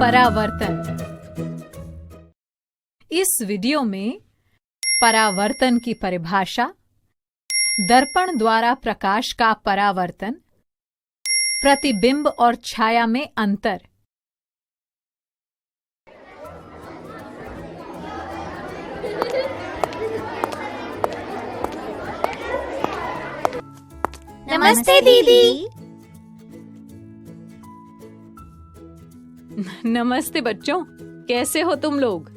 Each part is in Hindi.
परावर्तन। इस वीडियो में परावर्तन की परिभाषा, दर्पण द्वारा प्रकाश का परावर्तन, प्रतिबिंब और छाया में अंतर। नमस्ते दीदी। नमस्ते बच्चों, कैसे हो तुम लोग?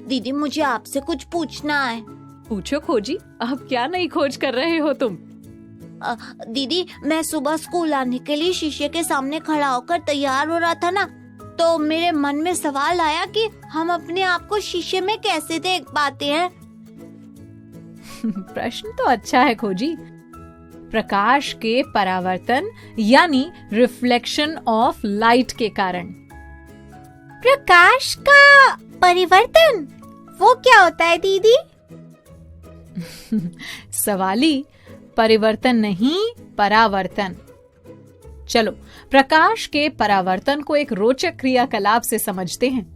दीदी मुझे आपसे कुछ पूछना है। पूछो खोजी, अब क्या नई खोज कर रहे हो तुम? दीदी मैं सुबह स्कूल आने के लिए शीशे के सामने खड़ा होकर तैयार हो रहा था ना, तो मेरे मन में सवाल आया कि हम अपने आप को शीशे में कैसे देख पाते हैं। प्रश्न तो अच्छा है खोजी। प्रकाश के परावर्तन यानी रिफ्लेक्शन ऑफ लाइट के कारण। प्रकाश का परिवर्तन वो क्या होता है दीदी? सवाली, परिवर्तन नहीं परावर्तन। चलो प्रकाश के परावर्तन को एक रोचक क्रियाकलाप से समझते हैं।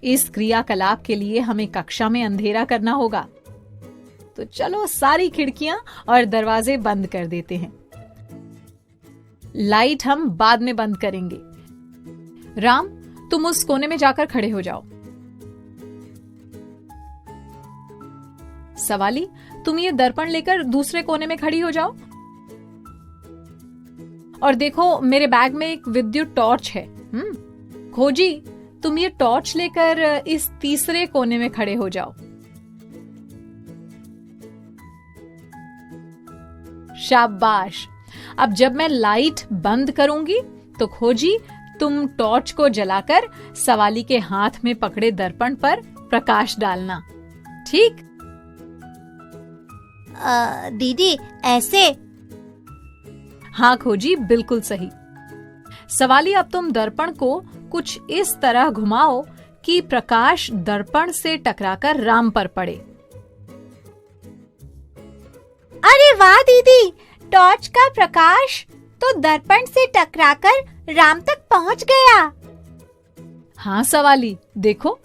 इस क्रियाकलाप के लिए हमें कक्षा में अंधेरा करना होगा, तो चलो सारी खिड़कियां और दरवाजे बंद कर देते हैं। लाइट हम बाद में बंद करेंगे। राम, तुम उस कोने में जाकर खड़े हो जाओ। सवाली, तुम ये दर्पण लेकर दूसरे कोने में खड़ी हो जाओ। और देखो मेरे बैग में एक विद्युत टॉर्च है। खोजी, तुम ये टॉर्च लेकर इस तीसरे कोने में खड़े हो जाओ। शाबाश। अब जब मैं लाइट बंद करूंगी तो खोजी, तुम टॉर्च को जलाकर सवाली के हाथ में पकड़े दर्पण पर प्रकाश डालना। ठीक? दीदी ऐसे? हाँ खोजी, बिल्कुल सही। सवाली, अब तुम दर्पण को कुछ इस तरह घुमाओ कि प्रकाश दर्पण से टकराकर राम पर पड़े। अरे वाह दीदी, टॉर्च का प्रकाश तो दर्पण से टकराकर राम तक पहुंच गया। हाँ सवाली, देखो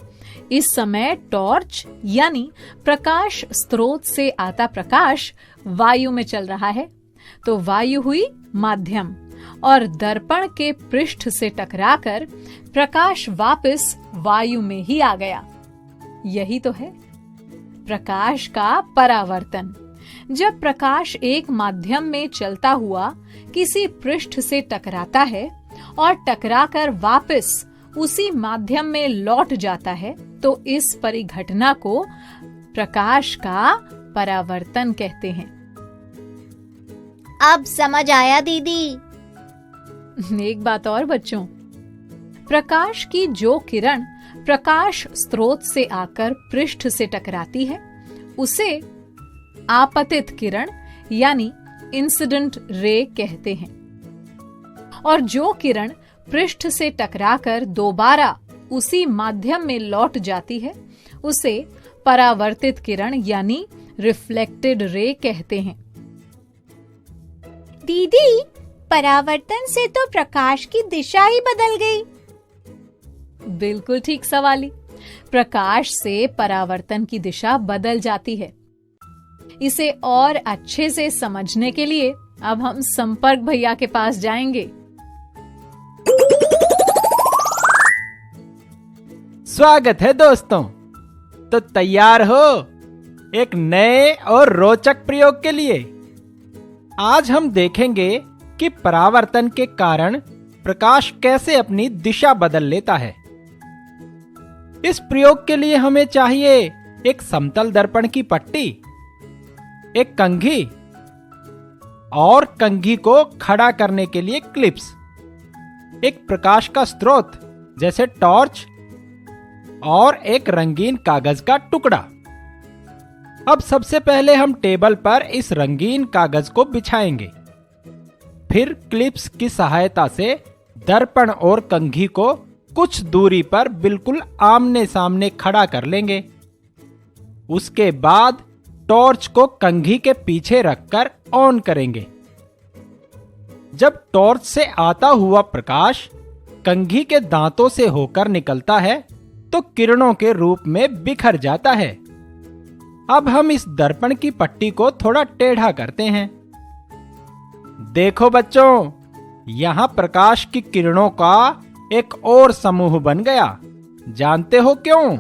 इस समय टॉर्च यानी प्रकाश स्रोत से आता प्रकाश वायु में चल रहा है, तो वायु हुई माध्यम और दर्पण के पृष्ठ से टकराकर प्रकाश वापस वायु में ही आ गया। यही तो है प्रकाश का परावर्तन। जब प्रकाश एक माध्यम में चलता हुआ किसी पृष्ठ से टकराता है और टकराकर वापस उसी माध्यम में लौट जाता है, तो इस परिघटना को प्रकाश का परावर्तन कहते हैं। अब समझ आया दीदी। एक बात और बच्चों, प्रकाश की जो किरण प्रकाश स्रोत से आकर पृष्ठ से टकराती है उसे आपतित किरण यानी इंसिडेंट रे कहते हैं, और जो किरण पृष्ठ से टकराकर दोबारा उसी माध्यम में लौट जाती है उसे परावर्तित किरण यानी रिफ्लेक्टेड रे कहते हैं। दीदी, परावर्तन से तो प्रकाश की दिशा ही बदल गई। बिल्कुल ठीक सवाली, प्रकाश से परावर्तन की दिशा बदल जाती है। इसे और अच्छे से समझने के लिए अब हम संपर्क भैया के पास जाएंगे। स्वागत है दोस्तों, तो तैयार हो एक नए और रोचक प्रयोग के लिए? आज हम देखेंगे कि परावर्तन के कारण प्रकाश कैसे अपनी दिशा बदल लेता है। इस प्रयोग के लिए हमें चाहिए एक समतल दर्पण की पट्टी, एक कंघी और कंघी को खड़ा करने के लिए क्लिप्स, एक प्रकाश का स्रोत जैसे टॉर्च और एक रंगीन कागज का टुकड़ा। अब सबसे पहले हम टेबल पर इस रंगीन कागज को बिछाएंगे, फिर क्लिप्स की सहायता से दर्पण और कंघी को कुछ दूरी पर बिल्कुल आमने सामने खड़ा कर लेंगे। उसके बाद टॉर्च को कंघी के पीछे रखकर ऑन करेंगे। जब टॉर्च से आता हुआ प्रकाश कंघी के दांतों से होकर निकलता है तो किरणों के रूप में बिखर जाता है। अब हम इस दर्पण की पट्टी को थोड़ा टेढ़ा करते हैं। देखो बच्चों, यहां प्रकाश की किरणों का एक और समूह बन गया। जानते हो क्यों?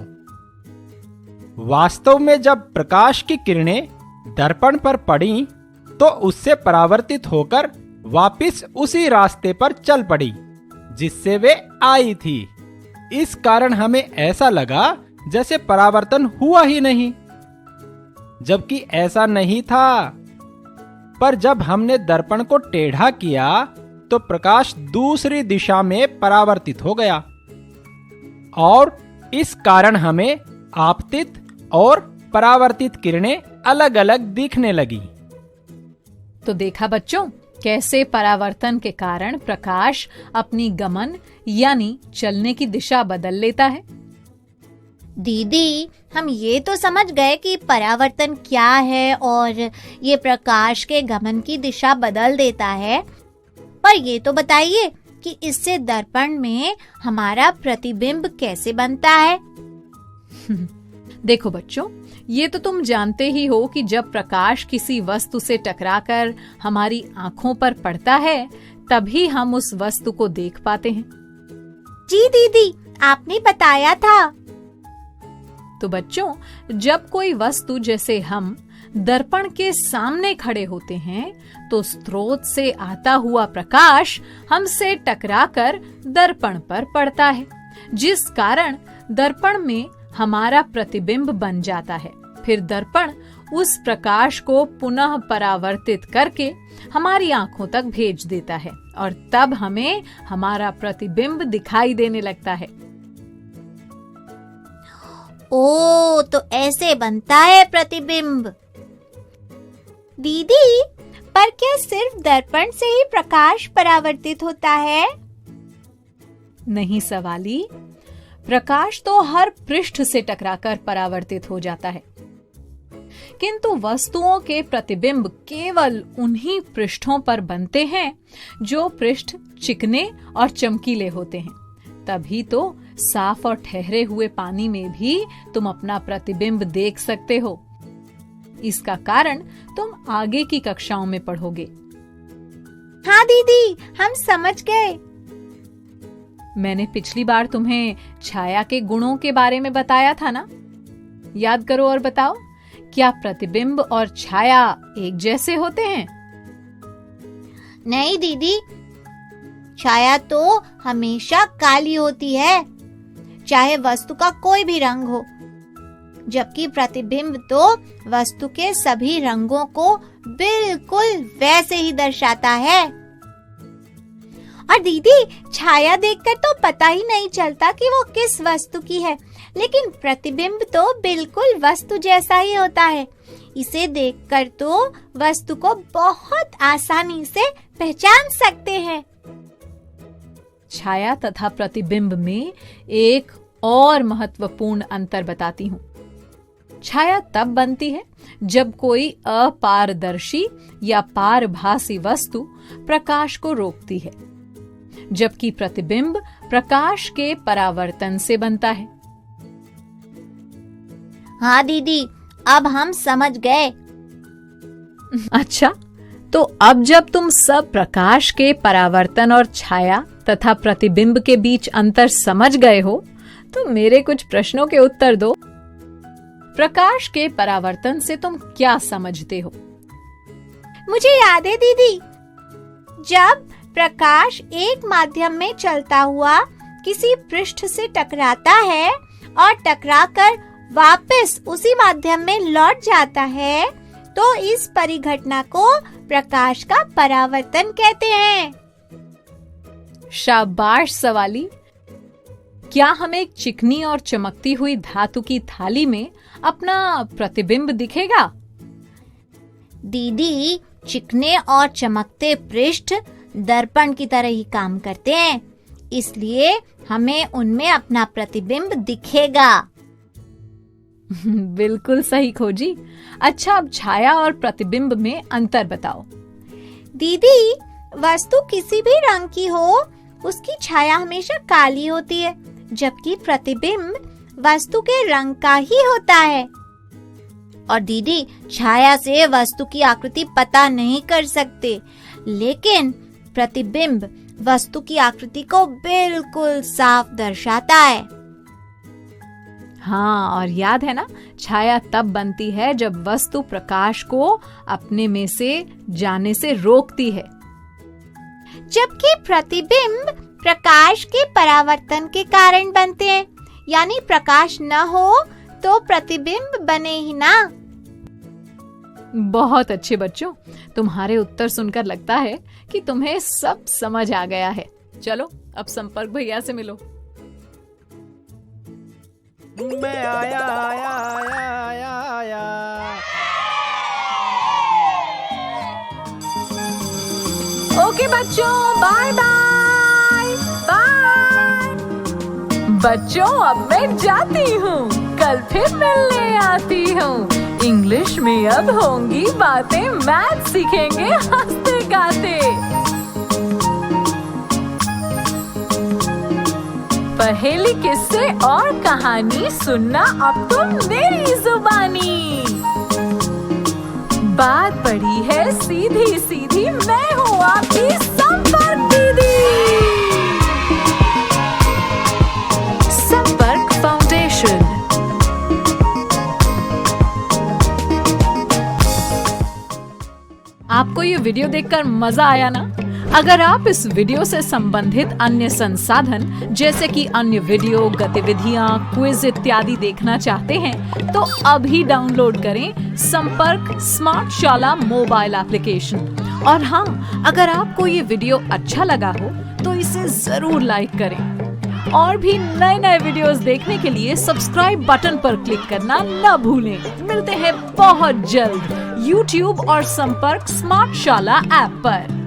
वास्तव में जब प्रकाश की किरणें दर्पण पर पड़ी तो उससे परावर्तित होकर वापस उसी रास्ते पर चल पड़ी जिससे वे आई थी। इस कारण हमें ऐसा लगा जैसे परावर्तन हुआ ही नहीं, जबकि ऐसा नहीं था। पर जब हमने दर्पण को टेढ़ा किया तो प्रकाश दूसरी दिशा में परावर्तित हो गया और इस कारण हमें आपतित और परावर्तित किरणें अलग अलग दिखने लगी। तो देखा बच्चों, कैसे परावर्तन के कारण प्रकाश अपनी गमन यानी चलने की दिशा बदल लेता है। दीदी, हम ये तो समझ गए कि परावर्तन क्या है और ये प्रकाश के गमन की दिशा बदल देता है, पर ये तो बताइए कि इससे दर्पण में हमारा प्रतिबिंब कैसे बनता है। देखो बच्चों, ये तो तुम जानते ही हो कि जब प्रकाश किसी वस्तु से टकराकर हमारी आंखों पर पड़ता है तभी हम उस वस्तु को देख पाते हैं। जी दीदी, आपने बताया था। तो बच्चों, जब कोई वस्तु जैसे हम दर्पण के सामने खड़े होते हैं तो स्रोत से आता हुआ प्रकाश हमसे टकराकर दर्पण पर पड़ता है, जिस कारण दर्पण में हमारा प्रतिबिंब बन जाता है। फिर दर्पण उस प्रकाश को पुनः परावर्तित करके हमारी आंखों तक भेज देता है और तब हमें हमारा प्रतिबिंब दिखाई देने लगता है। ओ, तो ऐसे बनता है प्रतिबिंब। दीदी, पर क्या सिर्फ दर्पण से ही प्रकाश परावर्तित होता है? नहीं सवाली, प्रकाश तो हर पृष्ठ से टकराकर परावर्तित हो जाता है, किंतु वस्तुओं के प्रतिबिंब केवल उन्हीं पृष्ठों पर बनते हैं जो पृष्ठ चिकने और चमकीले होते हैं। तभी तो साफ और ठहरे हुए पानी में भी तुम अपना प्रतिबिंब देख सकते हो। इसका कारण तुम आगे की कक्षाओं में पढ़ोगे। हाँ दीदी, हम समझ गए। मैंने पिछली बार तुम्हें छाया के गुणों के बारे में बताया था ना? याद करो और बताओ, क्या प्रतिबिंब और छाया एक जैसे होते हैं? नहीं दीदी, छाया तो हमेशा काली होती है, चाहे वस्तु का कोई भी रंग हो, जबकि प्रतिबिंब तो वस्तु के सभी रंगों को बिल्कुल वैसे ही दर्शाता है। और दीदी, छाया देखकर तो पता ही नहीं चलता कि वो किस वस्तु की है, लेकिन प्रतिबिंब तो बिल्कुल वस्तु जैसा ही होता है। इसे देखकर तो वस्तु को बहुत आसानी से पहचान सकते हैं। छाया तथा प्रतिबिंब में एक और महत्वपूर्ण अंतर बताती हूँ। छाया तब बनती है जब कोई अपारदर्शी या पारभासी वस्तु प्रकाश को रोकती है, जबकि प्रतिबिंब प्रकाश के परावर्तन से बनता है। हाँ दीदी, अब हम समझ गए। अच्छा, तो अब जब तुम सब प्रकाश के परावर्तन और छाया तथा प्रतिबिंब के बीच अंतर समझ गए हो, तो मेरे कुछ प्रश्नों के उत्तर दो। प्रकाश के परावर्तन से तुम क्या समझते हो? मुझे याद है दीदी, जब प्रकाश एक माध्यम में चलता हुआ किसी पृष्ठ से टकराता है और टकराकर वापस उसी माध्यम में लौट जाता है, तो इस परिघटना को प्रकाश का परावर्तन कहते हैं। शाबाश सवाली। क्या हमें एक चिकनी और चमकती हुई धातु की थाली में अपना प्रतिबिंब दिखेगा? दीदी, चिकने और चमकते पृष्ठ दर्पण की तरह ही काम करते हैं, इसलिए हमें उनमें अपना प्रतिबिंब दिखेगा। बिल्कुल सही खोजी। अच्छा, अब छाया और प्रतिबिंब में अंतर बताओ। दीदी, वस्तु किसी भी रंग की हो, उसकी छाया हमेशा काली होती है, जबकि प्रतिबिंब वस्तु के रंग का ही होता है। और दीदी, छाया से वस्तु की आकृति पता नहीं कर सकते, लेकिन प्रतिबिंब वस्तु की आकृति को बिल्कुल साफ दर्शाता है। हाँ, और याद है ना, छाया तब बनती है जब वस्तु प्रकाश को अपने में से जाने से रोकती है, जबकि प्रतिबिंब प्रकाश के परावर्तन के कारण बनते हैं। यानी प्रकाश न हो तो प्रतिबिंब बने ही ना। बहुत अच्छे बच्चों, तुम्हारे उत्तर सुनकर लगता है कि तुम्हें सब समझ आ गया है। चलो अब संपर्क भैया से मिलो। मैं आया आया आया आया आया। ओके बच्चों, बाय बाय बाय। बच्चों अब मैं जाती हूँ, कल फिर मिलने आती हूँ। इंग्लिश में अब होंगी बातें, मैथ सीखेंगे हंसते गाते। पहेली, किस्से और कहानी सुनना अब तुम मेरी जुबानी। बात पड़ी है सीधी सीधी, मैं हूँ आपकी संपर्क दीदी। संपर्क फाउंडेशन। आपको ये वीडियो देखकर मजा आया ना? अगर आप इस वीडियो से संबंधित अन्य संसाधन जैसे कि अन्य वीडियो, गतिविधियां, क्विज इत्यादि देखना चाहते हैं तो अभी डाउनलोड करें संपर्क स्मार्ट शाला मोबाइल एप्लीकेशन। और हाँ, अगर आपको ये वीडियो अच्छा लगा हो तो इसे जरूर लाइक करें। और भी नए नए वीडियोस देखने के लिए सब्सक्राइब बटन पर क्लिक करना न भूलें। मिलते हैं बहुत जल्द YouTube और संपर्क स्मार्ट शाला ऐप पर।